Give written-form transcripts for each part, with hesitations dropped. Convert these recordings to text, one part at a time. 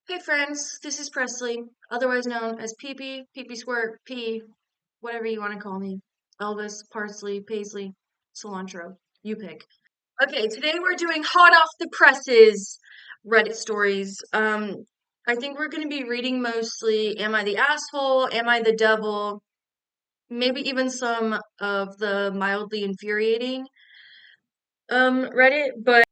Hey friends, this is Presley, otherwise known as PP, PP Squirt, P, whatever you want to call me. Elvis, Parsley, Paisley, Cilantro. You pick. Okay, today we're doing hot off the presses Reddit stories. I think we're going to be reading mostly Am I the Asshole? Am I the Devil? Maybe even some of the mildly infuriating Reddit, but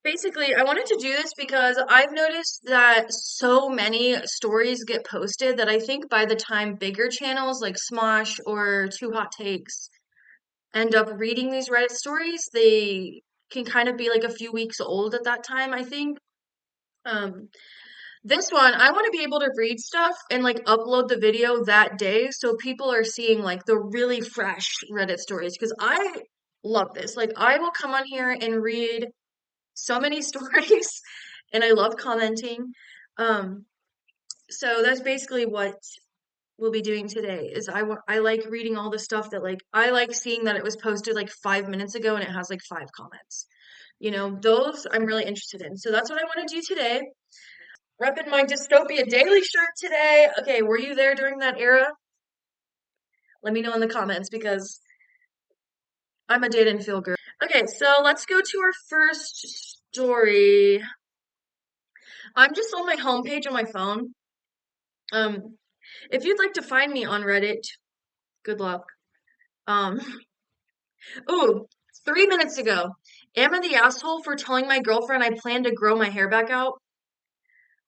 basically, I wanted to do this because I've noticed that so many stories get posted that I think by the time bigger channels like Smosh or Two Hot Takes end up reading these Reddit stories, they can kind of be like a few weeks old at that time, I think. Um, this one, I want to be able to read stuff and like upload the video that day so people are seeing like the really fresh Reddit stories because I love this. Like, I will come on here and read so many stories and I love commenting. Um, so that's basically what we'll be doing today is I like reading all the stuff that like I like seeing that it was posted like 5 minutes ago and it has like 5 comments. Those I'm really interested in. So that's what I want to do today. Repping my Dystopia Daily shirt today. Okay, were you there during that era? Let me know in the comments because I'm a didn't feel girl. Okay, so let's go to our first story. I'm just on my homepage on my phone. Um, if you'd like to find me on Reddit, good luck. Um, ooh, 3 minutes ago, am I the asshole for telling my girlfriend I plan to grow my hair back out?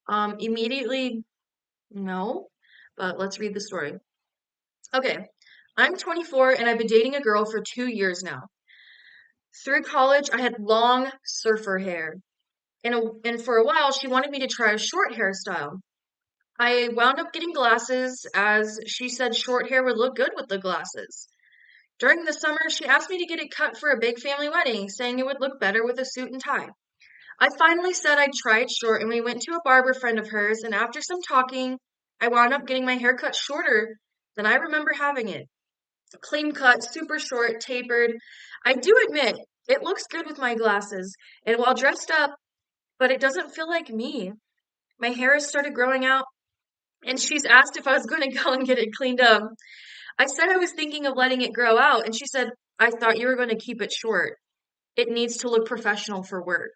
Immediately, no, but let's read the story. Okay, I'm 24 and I've been dating a girl for 2 years now. Through college, I had long surfer hair, and for a while, she wanted me to try a short hairstyle. I wound up getting glasses as she said short hair would look good with the glasses. During the summer, she asked me to get it cut for a big family wedding, saying it would look better with a suit and tie. I finally said I'd try it short, and we went to a barber friend of hers, and after some talking, I wound up getting my hair cut shorter than I remember having it. Clean cut, super short, tapered. I do admit, it looks good with my glasses, and while dressed up, but it doesn't feel like me. My hair has started growing out, and she's asked if I was going to go and get it cleaned up. I said I was thinking of letting it grow out, and she said, I thought you were going to keep it short. It needs to look professional for work.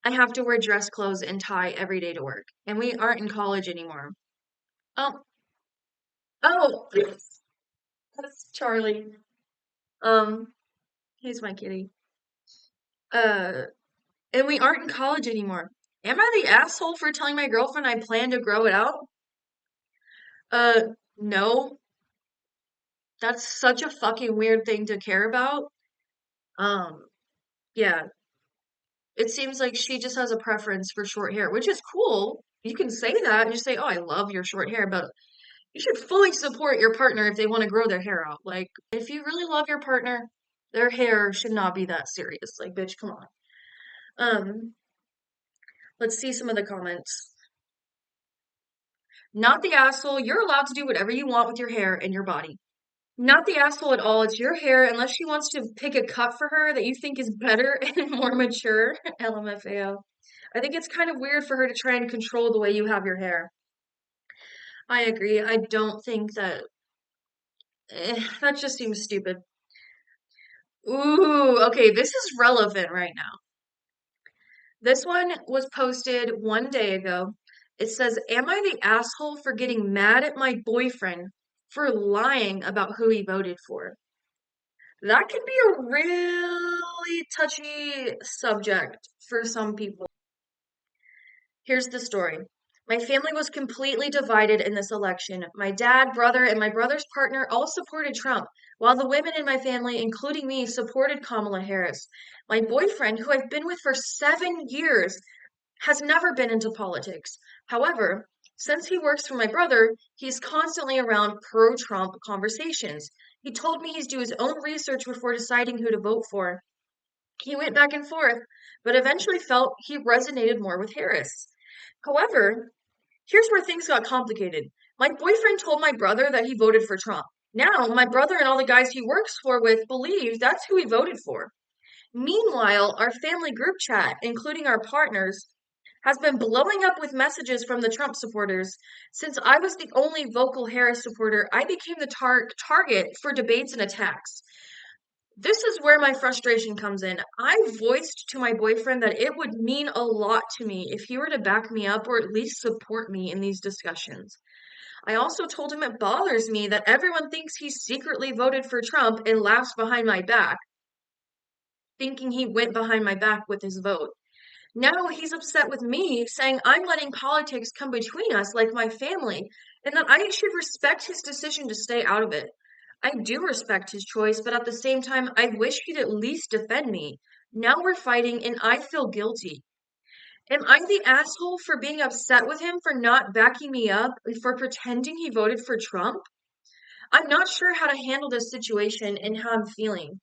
I have to wear dress clothes and tie every day to work, and we aren't in college anymore. Oh, oh, that's Charlie. Um, he's my kitty. Uh, and we aren't in college anymore. Am I the asshole for telling my girlfriend I plan to grow it out? Uh, no. That's such a fucking weird thing to care about. Um, yeah. It seems like she just has a preference for short hair, which is cool. You can say that and just say, "Oh, I love your short hair," but you should fully support your partner if they want to grow their hair out. Like, if you really love your partner, their hair should not be that serious. Like, bitch, come on. Um, let's see some of the comments. Not the asshole. You're allowed to do whatever you want with your hair and your body. Not the asshole at all. It's your hair, unless she wants to pick a cut for her that you think is better and more mature. LMFAO. I think it's kind of weird for her to try and control the way you have your hair. I agree. I don't think that. That just seems stupid. Ooh, okay, this is relevant right now. This one was posted 1 day ago. It says, am I the asshole for getting mad at my boyfriend for lying about who he voted for? That can be a really touchy subject for some people. Here's the story. My family was completely divided in this election. My dad, brother, and my brother's partner all supported Trump, while the women in my family, including me, supported Kamala Harris. My boyfriend, who I've been with for 7 years, has never been into politics. However, since he works for my brother, he's constantly around pro Trump conversations. He told me he's do his own research before deciding who to vote for. He went back and forth, but eventually felt he resonated more with Harris. However, here's where things got complicated. My boyfriend told my brother that he voted for Trump. Now, my brother and all the guys he works for with believe that's who he voted for. Meanwhile, our family group chat, including our partners, has been blowing up with messages from the Trump supporters. Since I was the only vocal Harris supporter, I became the target for debates and attacks. This is where my frustration comes in. I voiced to my boyfriend that it would mean a lot to me if he were to back me up or at least support me in these discussions. I also told him it bothers me that everyone thinks he secretly voted for Trump and laughs behind my back, thinking he went behind my back with his vote. Now he's upset with me, saying I'm letting politics come between us like my family, and that I should respect his decision to stay out of it. I do respect his choice, but at the same time, I wish he'd at least defend me. Now we're fighting, and I feel guilty. Am I the asshole for being upset with him for not backing me up and for pretending he voted for Trump? I'm not sure how to handle this situation and how I'm feeling.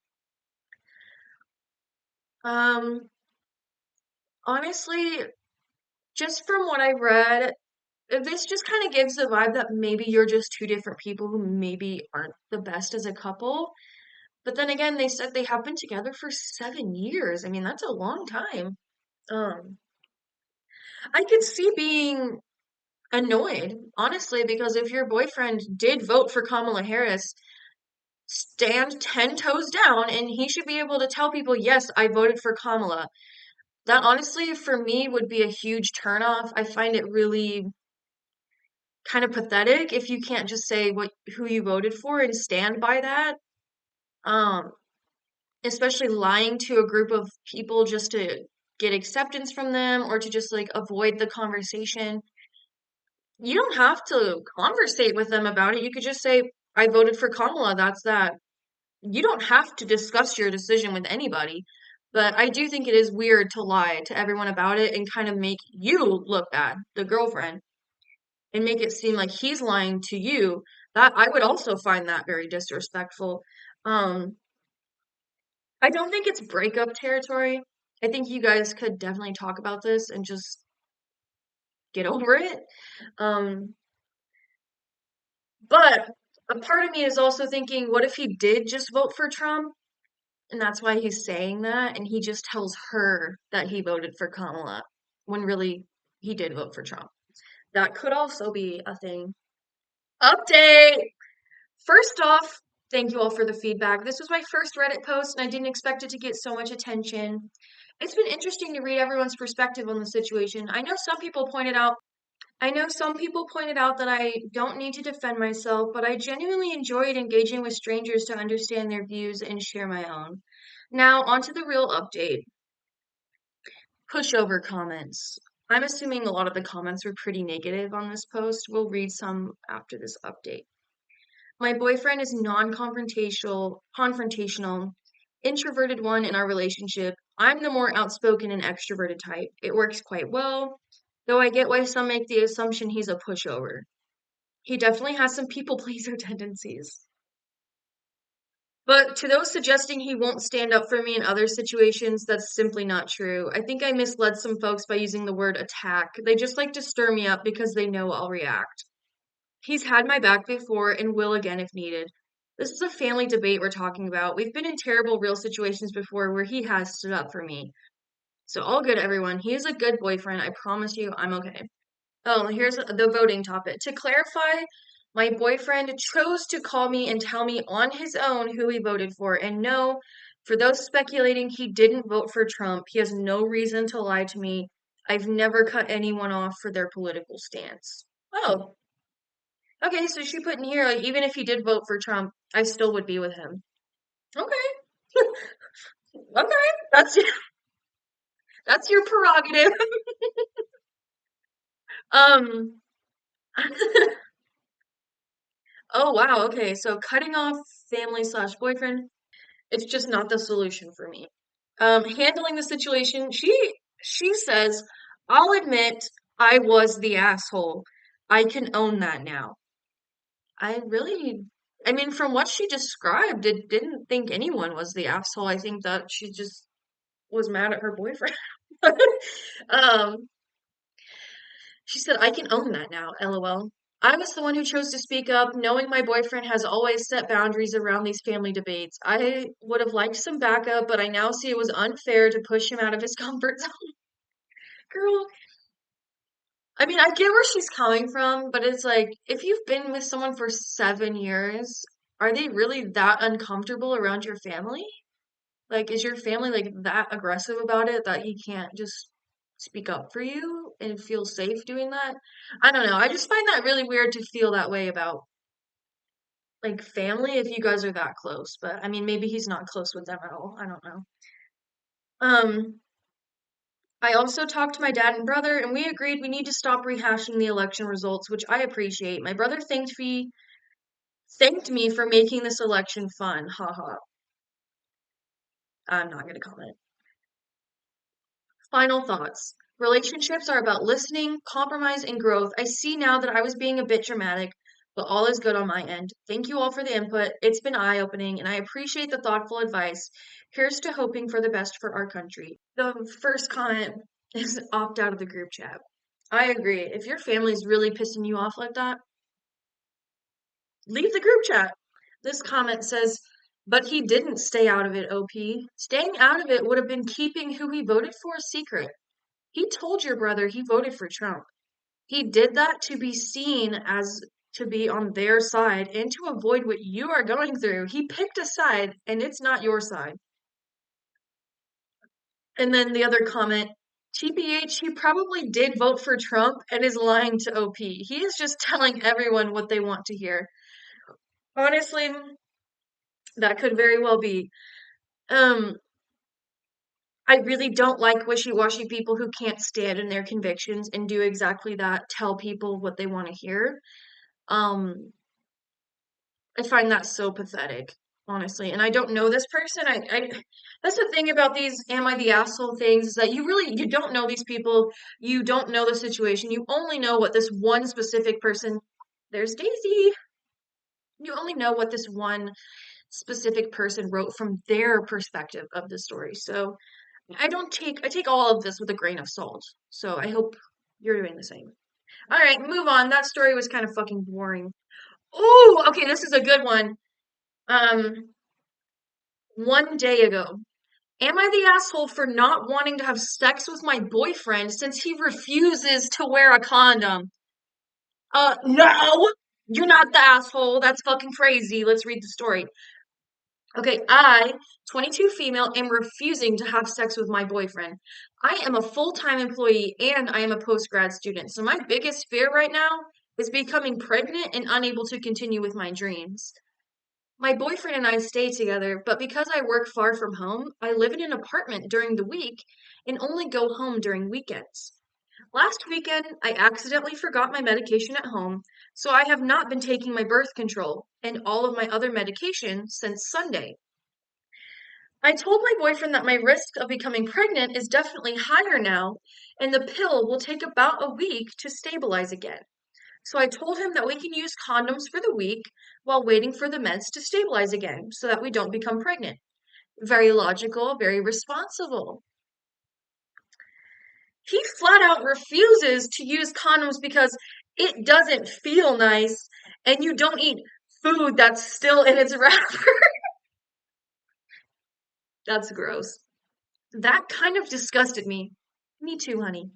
Um, Honestly, just from what I read, this just kind of gives the vibe that maybe you're just two different people who maybe aren't the best as a couple. But then again, they said they have been together for 7 years. I mean, that's a long time. Um, I could see being annoyed, honestly, because if your boyfriend did vote for Kamala Harris, stand 10 toes down and he should be able to tell people, yes, I voted for Kamala. That honestly, for me, would be a huge turnoff. I find it really kind of pathetic if you can't just say who you voted for and stand by that. Um, Especially lying to a group of people just to get acceptance from them or to just like avoid the conversation. You don't have to conversate with them about it. You could just say, I voted for Kamala, that's that. You don't have to discuss your decision with anybody. But I do think it is weird to lie to everyone about it and kind of make you look bad, the girlfriend, and make it seem like he's lying to you. That I would also find that very disrespectful. Um, I don't think it's breakup territory. I think you guys could definitely talk about this and just get over it. Um, but a part of me is also thinking, what if he did just vote for Trump? And that's why he's saying that, and he just tells her that he voted for Kamala when really he did vote for Trump. That could also be a thing. Update! First off, thank you all for the feedback. This was my first Reddit post, and I didn't expect it to get so much attention. It's been interesting to read everyone's perspective on the situation. I know some people pointed out that I don't need to defend myself, but I genuinely enjoyed engaging with strangers to understand their views and share my own. Now, onto the real update. Pushover comments. I'm assuming a lot of the comments were pretty negative on this post. We'll read some after this update. My boyfriend is confrontational, introverted one in our relationship. I'm the more outspoken and extroverted type. It works quite well, though I get why some make the assumption he's a pushover. He definitely has some people pleaser tendencies. But to those suggesting he won't stand up for me in other situations, that's simply not true. I think I misled some folks by using the word attack. They just like to stir me up because they know I'll react. He's had my back before and will again if needed. This is a family debate we're talking about. We've been in terrible real situations before where he has stood up for me. So all good, everyone. He is a good boyfriend. I promise you, I'm okay. Oh, here's the voting topic. To clarify, my boyfriend chose to call me and tell me on his own who he voted for. And no, for those speculating he didn't vote for Trump, he has no reason to lie to me. I've never cut anyone off for their political stance. Oh, okay, so she put in here, like, even if he did vote for Trump, I still would be with him. Okay. Okay. That's your prerogative. Um oh wow, okay. So cutting off family slash boyfriend, it's just not the solution for me. Handling the situation, she says, I'll admit I was the asshole. I can own that now. I really, I mean, from what she described, it didn't think anyone was the asshole. I think that she just was mad at her boyfriend. Um, she said, I can own that now, lol. I was the one who chose to speak up, knowing my boyfriend has always set boundaries around these family debates. I would have liked some backup, but I now see it was unfair to push him out of his comfort zone. Girl, I mean, I get where she's coming from, but it's like if you've been with someone for 7 years, are they really that uncomfortable around your family? Like, is your family like that aggressive about it that he can't just speak up for you and feel safe doing that? I don't know. I just find that really weird to feel that way about like family if you guys are that close. But I mean, maybe he's not close with them at all. I don't know. Um, I also talked to my dad and brother, and we agreed we need to stop rehashing the election results, which I appreciate. My brother thanked me for making this election fun. Haha. I'm not going to comment. Final thoughts. Relationships are about listening, compromise, and growth. I see now that I was being a bit dramatic, but all is good on my end. Thank you all for the input. It's been eye-opening, and I appreciate the thoughtful advice. Here's to hoping for the best for our country. The first comment is opt out of the group chat. I agree. If your family's really pissing you off like that, leave the group chat. This comment says, but he didn't stay out of it, OP. Staying out of it would have been keeping who he voted for a secret. He told your brother he voted for Trump. He did that to be seen as to be on their side and to avoid what you are going through. He picked a side and it's not your side. And then the other comment, TBH, he probably did vote for Trump and is lying to OP. He is just telling everyone what they want to hear. Honestly, that could very well be. Um, I really don't like wishy-washy people who can't stand in their convictions and do exactly that, tell people what they want to hear. Um, I find that so pathetic, honestly. And I don't know this person. That's the thing about these am I the asshole things is that you don't know these people. You don't know the situation. You only know what this one specific person, there's Daisy. You only know what this one specific person wrote from their perspective of the story. So I take all of this with a grain of salt. So I hope you're doing the same. All right, move on. That story was kind of fucking boring. Oh, okay, this is a good one. Um, one day ago. Am I the asshole for not wanting to have sex with my boyfriend since he refuses to wear a condom? No! You're not the asshole. That's fucking crazy. Let's read the story. Okay, I, 22 female, am refusing to have sex with my boyfriend. I am a full-time employee and I am a post-grad student. So my biggest fear right now is becoming pregnant and unable to continue with my dreams. My boyfriend and I stay together, but because I work far from home, I live in an apartment during the week and only go home during weekends. Last weekend, I accidentally forgot my medication at home, so I have not been taking my birth control and all of my other medication since Sunday. I told my boyfriend that my risk of becoming pregnant is definitely higher now, and the pill will take about a week to stabilize again. So I told him that we can use condoms for the week while waiting for the meds to stabilize again so that we don't become pregnant. Very logical, very responsible. He flat out refuses to use condoms because it doesn't feel nice and you don't eat food that's still in its wrapper. That's gross. That kind of disgusted me. Me too, honey.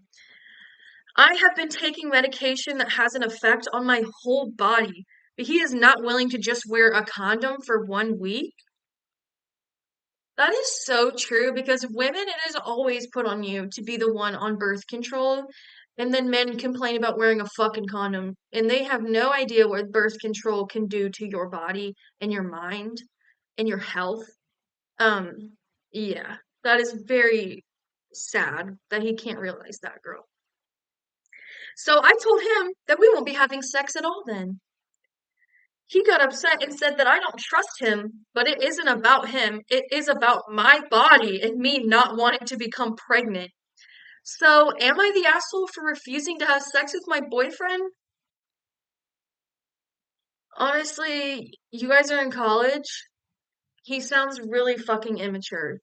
I have been taking medication that has an effect on my whole body, but he is not willing to just wear a condom for 1 week. That is so true because women, it is always put on you to be the one on birth control. And then men complain about wearing a fucking condom. And they have no idea what birth control can do to your body and your mind and your health. Um, yeah, that is very sad that he can't realize that, girl. So I told him that we won't be having sex at all then. He got upset and said that I don't trust him, but it isn't about him. It is about my body and me not wanting to become pregnant. So, am I the asshole for refusing to have sex with my boyfriend? Honestly, you guys are in college. He sounds really fucking immature.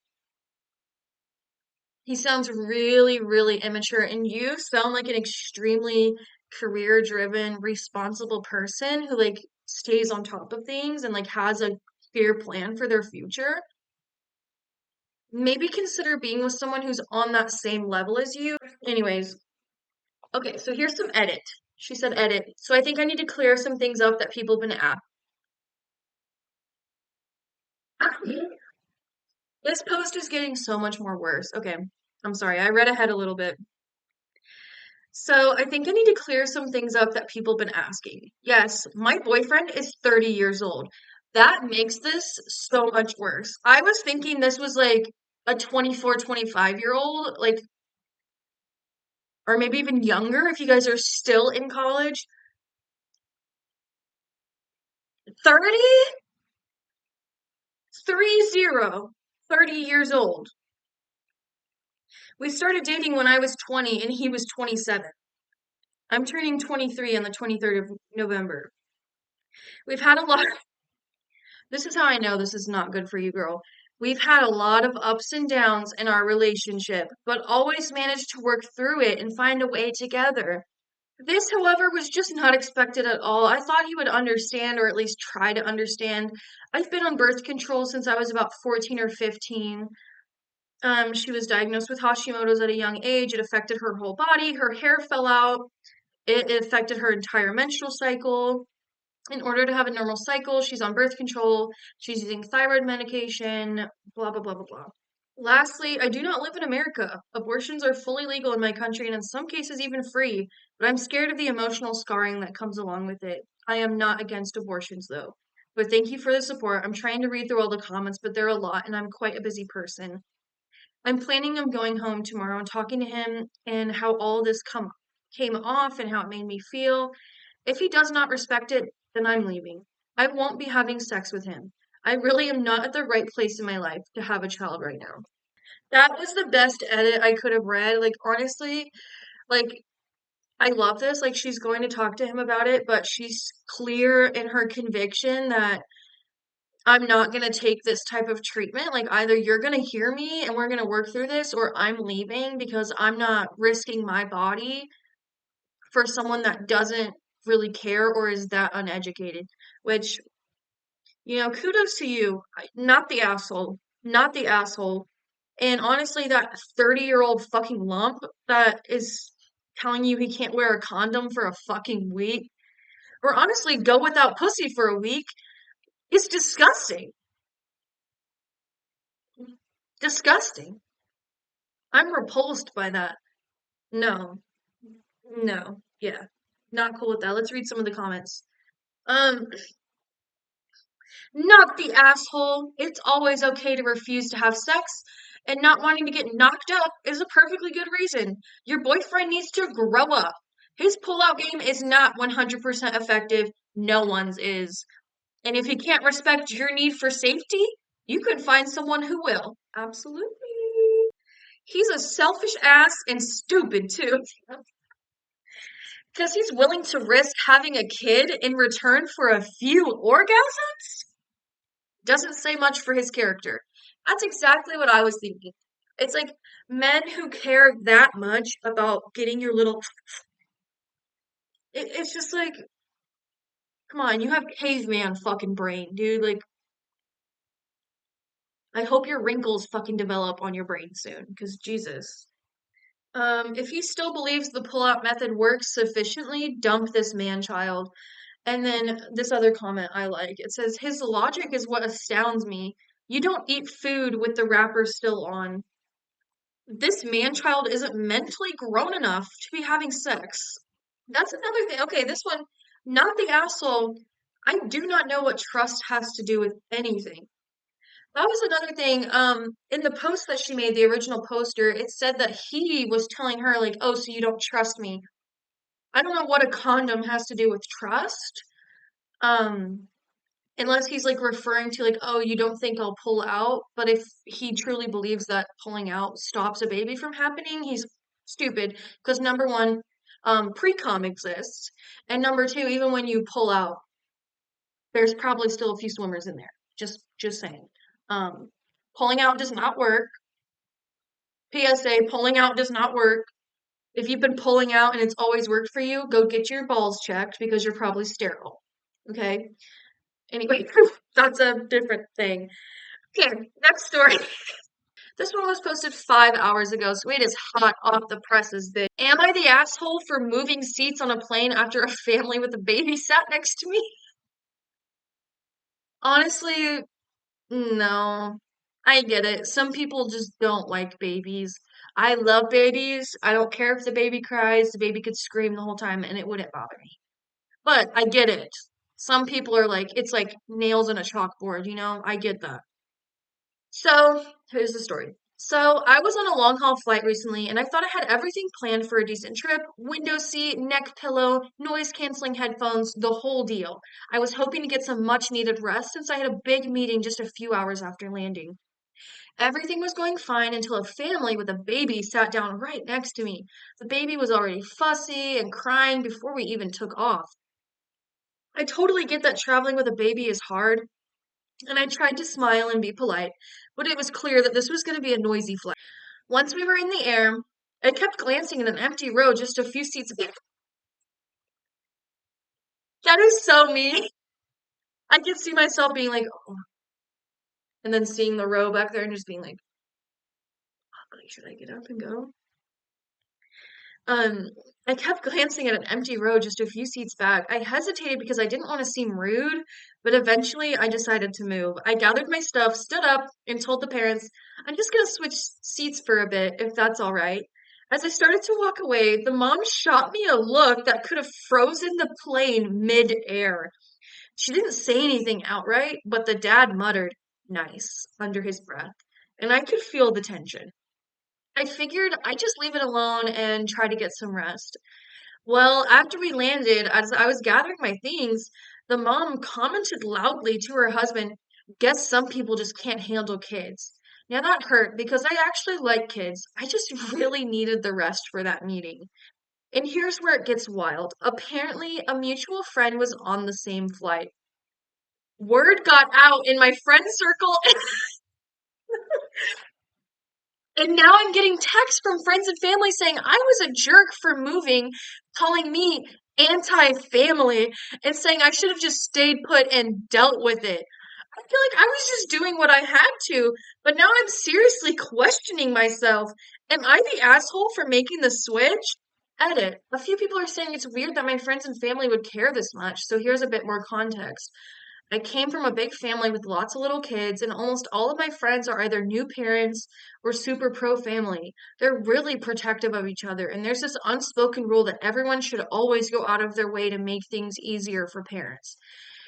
He sounds really, really immature, and you sound like an extremely career-driven, responsible person who like stays on top of things and like has a clear plan for their future. Maybe consider being with someone who's on that same level as you. Anyways, Okay, so here's some edit. She said edit. So I think I need to clear some things up that people have been asking. This post is getting so much more worse. Okay, I'm sorry. I read ahead a little bit. So I think I need to clear some things up that people have been asking. Yes, my boyfriend is 30 years old. That makes this so much worse. I was thinking this was like a 24, 25-year-old, like, or maybe even younger if you guys are still in college. 30? 30. 30 years old. We started dating when I was 20 and he was 27. I'm turning 23 on the 23rd of November. We've had a lot. This is how I know this is not good for you, girl. We've had a lot of ups and downs in our relationship, but always managed to work through it and find a way together. This, however, was just not expected at all. I thought he would understand or at least try to understand. I've been on birth control since I was about 14 or 15. She was diagnosed with Hashimoto's at a young age. It affected her whole body. Her hair fell out. It affected her entire menstrual cycle. In order to have a normal cycle, she's on birth control. She's using thyroid medication, blah, blah, blah, blah, blah. Lastly, I do not live in America. Abortions are fully legal in my country and in some cases even free, but I'm scared of the emotional scarring that comes along with it. I am not against abortions though. But thank you for the support. I'm trying to read through all the comments, but there are a lot and I'm quite a busy person. I'm planning on going home tomorrow and talking to him and how all this came off and how it made me feel. If he does not respect it, then I'm leaving. I won't be having sex with him. I really am not at the right place in my life to have a child right now. That was the best edit I could have read. Like, honestly, like, I love this. Like, she's going to talk to him about it, but she's clear in her conviction that I'm not going to take this type of treatment. Like, either you're going to hear me and we're going to work through this, or I'm leaving because I'm not risking my body for someone that doesn't really care or is that uneducated. Which, kudos to you. Not the asshole. Not the asshole. And honestly, that 30-year-old fucking lump that is telling you he can't wear a condom for a fucking week, or honestly, go without pussy for a week, is disgusting. Disgusting. I'm repulsed by that. No. No. Yeah. Not cool with that. Let's read some of the comments. Um, Not the asshole. It's always okay to refuse to have sex, and not wanting to get knocked up is a perfectly good reason. Your boyfriend needs to grow up. His pullout game is not 100% effective. No one's is. And if he can't respect your need for safety, you can find someone who will. Absolutely. He's a selfish ass and stupid too. Because he's willing to risk having a kid in return for a few orgasms? Doesn't say much for his character. That's exactly what I was thinking. It's like men who care that much about getting your little. It's just like, come on, you have caveman fucking brain, dude. Like, I hope your wrinkles fucking develop on your brain soon, because Jesus. If he still believes the pull-out method works sufficiently, dump this man-child. And then this other comment I like. It says, his logic is what astounds me. You don't eat food with the wrapper still on. This man-child isn't mentally grown enough to be having sex. That's another thing. Okay, this one, not the asshole. I do not know what trust has to do with anything. That was another thing. In the post that she made, the original poster, it said that he was telling her, like, oh, so you don't trust me. I don't know what a condom has to do with trust. Um, Unless he's like referring to like, oh, you don't think I'll pull out, but if he truly believes that pulling out stops a baby from happening, he's stupid. Because number one, pre-com exists, and number two, even when you pull out, there's probably still a few swimmers in there. Just saying. Um, Pulling out does not work. PSA, pulling out does not work. If you've been pulling out and it's always worked for you, go get your balls checked because you're probably sterile. Okay? Anyway, that's a different thing. Okay, next story. This one was posted 5 hours ago, so it is hot off the presses. This. Am I the asshole for moving seats on a plane after a family with a baby sat next to me? Honestly, no. I get it. Some people just don't like babies. I love babies. I don't care if the baby cries, the baby could scream the whole time and it wouldn't bother me. But I get it. Some people are like, it's like nails on a chalkboard, I get that. So, here's the story. So, I was on a long haul flight recently and I thought I had everything planned for a decent trip: window seat, neck pillow, noise canceling headphones, the whole deal. I was hoping to get some much needed rest since I had a big meeting just a few hours after landing. Everything was going fine until a family with a baby sat down right next to me. The baby was already fussy and crying before we even took off. I totally get that traveling with a baby is hard, and I tried to smile and be polite, but it was clear that this was going to be a noisy flight. Once we were in the air, I kept glancing at an empty row just a few seats back. That is so me. I could see myself being like, oh, and then seeing the row back there and just being like, should I get up and go? Um, I kept glancing at an empty row just a few seats back. I hesitated because I didn't want to seem rude, but eventually I decided to move. I gathered my stuff, stood up, and told the parents, I'm just gonna switch seats for a bit, if that's all right. As I started to walk away, the mom shot me a look that could have frozen the plane mid-air. She didn't say anything outright, but the dad muttered, nice, under his breath, and I could feel the tension. I figured I'd just leave it alone and try to get some rest. Well, after we landed, as I was gathering my things, the mom commented loudly to her husband, guess some people just can't handle kids. Now that hurt because I actually like kids. I just really needed the rest for that meeting. And here's where it gets wild. Apparently, a mutual friend was on the same flight. Word got out in my friend circle. And now I'm getting texts from friends and family saying I was a jerk for moving, calling me anti-family, and saying I should have just stayed put and dealt with it. I feel like I was just doing what I had to, but now I'm seriously questioning myself. Am I the asshole for making the switch? Edit. A few people are saying it's weird that my friends and family would care this much, so here's a bit more context. I came from a big family with lots of little kids, and almost all of my friends are either new parents or super pro family. They're really protective of each other, and there's this unspoken rule that everyone should always go out of their way to make things easier for parents.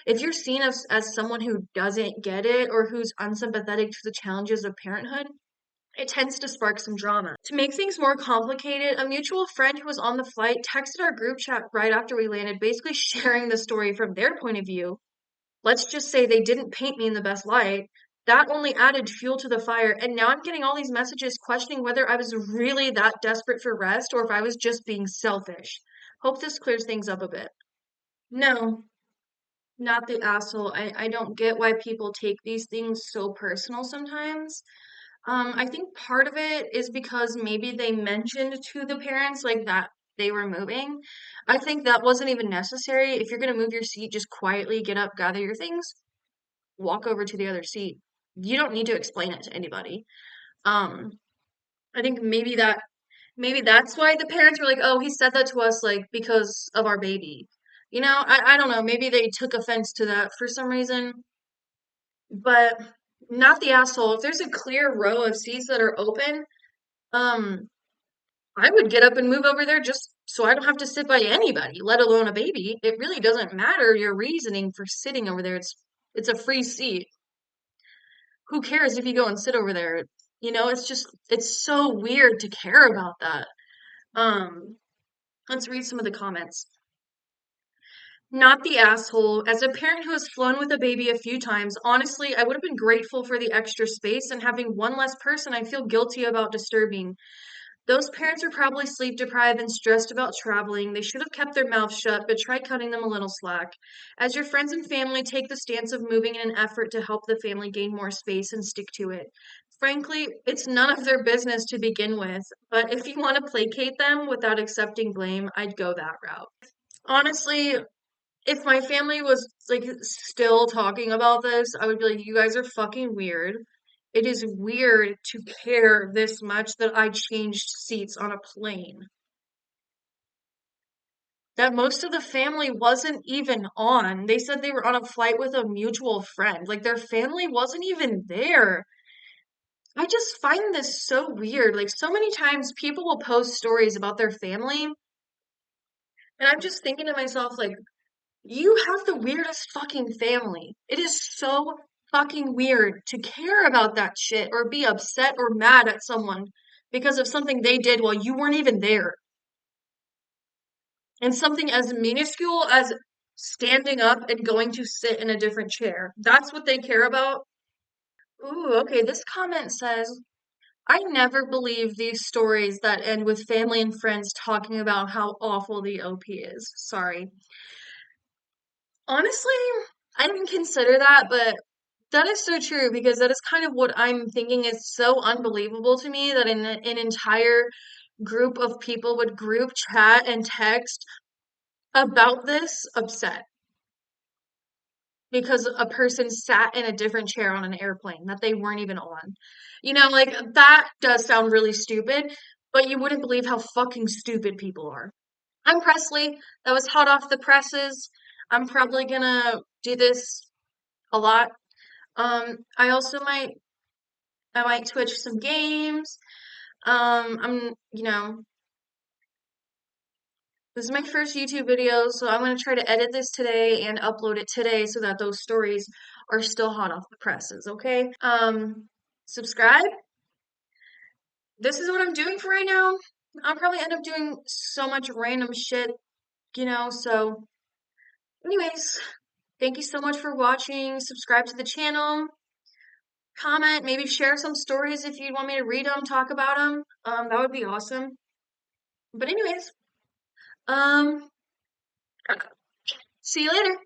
If you're seen as someone who doesn't get it or who's unsympathetic to the challenges of parenthood, it tends to spark some drama. To make things more complicated, a mutual friend who was on the flight texted our group chat right after we landed, basically sharing the story from their point of view. Let's just say they didn't paint me in the best light. That only added fuel to the fire, and now I'm getting all these messages questioning whether I was really that desperate for rest or if I was just being selfish. Hope this clears things up a bit. No, not the asshole. I don't get why people take these things so personal sometimes. I think part of it is because maybe they mentioned to the parents like that they were moving. I think that wasn't even necessary. If you're gonna move your seat, just quietly get up, gather your things, walk over to the other seat. You don't need to explain it to anybody. Um, I think maybe that's why the parents were like, "Oh, he said that to us like because of our baby." I don't know. Maybe they took offense to that for some reason, but not the asshole. If there's a clear row of seats that are open, um, I would get up and move over there just so I don't have to sit by anybody, let alone a baby. It really doesn't matter your reasoning for sitting over there. It's a free seat. Who cares if you go and sit over there? It's so weird to care about that. Um, let's read some of the comments. Not the asshole. As a parent who has flown with a baby a few times, honestly, I would have been grateful for the extra space and having one less person I feel guilty about disturbing. Those parents are probably sleep deprived and stressed about traveling. They should have kept their mouths shut, but try cutting them a little slack. As your friends and family take the stance of moving in an effort to help the family gain more space and stick to it. Frankly, it's none of their business to begin with, but if you want to placate them without accepting blame, I'd go that route. Honestly, if my family was like still talking about this, I would be like, you guys are fucking weird. it is weird to care this much that I changed seats on a plane. That most of the family wasn't even on. They said they were on a flight with a mutual friend. Like their family wasn't even there. I just find this so weird. Like so many times people will post stories about their family, and I'm just thinking to myself, like, you have the weirdest fucking family. It is so fucking weird to care about that shit or be upset or mad at someone because of something they did while you weren't even there. And something as minuscule as standing up and going to sit in a different chair. That's what they care about. Ooh, okay. This comment says, I never believe these stories that end with family and friends talking about how awful the OP is. Sorry. Honestly, I didn't consider that, but that is so true because that is kind of what I'm thinking is so unbelievable to me that an entire group of people would group chat and text about this upset because a person sat in a different chair on an airplane that they weren't even on. Like that does sound really stupid, but you wouldn't believe how fucking stupid people are. I'm Presley. That was hot off the presses. I'm probably gonna do this a lot. I might Twitch some games. This is my first YouTube video, so I'm gonna try to edit this today and upload it today so that those stories are still hot off the presses, okay? Subscribe. This is what I'm doing for right now. I'll probably end up doing so much random shit, so anyways, thank you so much for watching. Subscribe to the channel. Comment, maybe share some stories if you'd want me to read them, talk about them. That would be awesome. But anyways, um, see you later.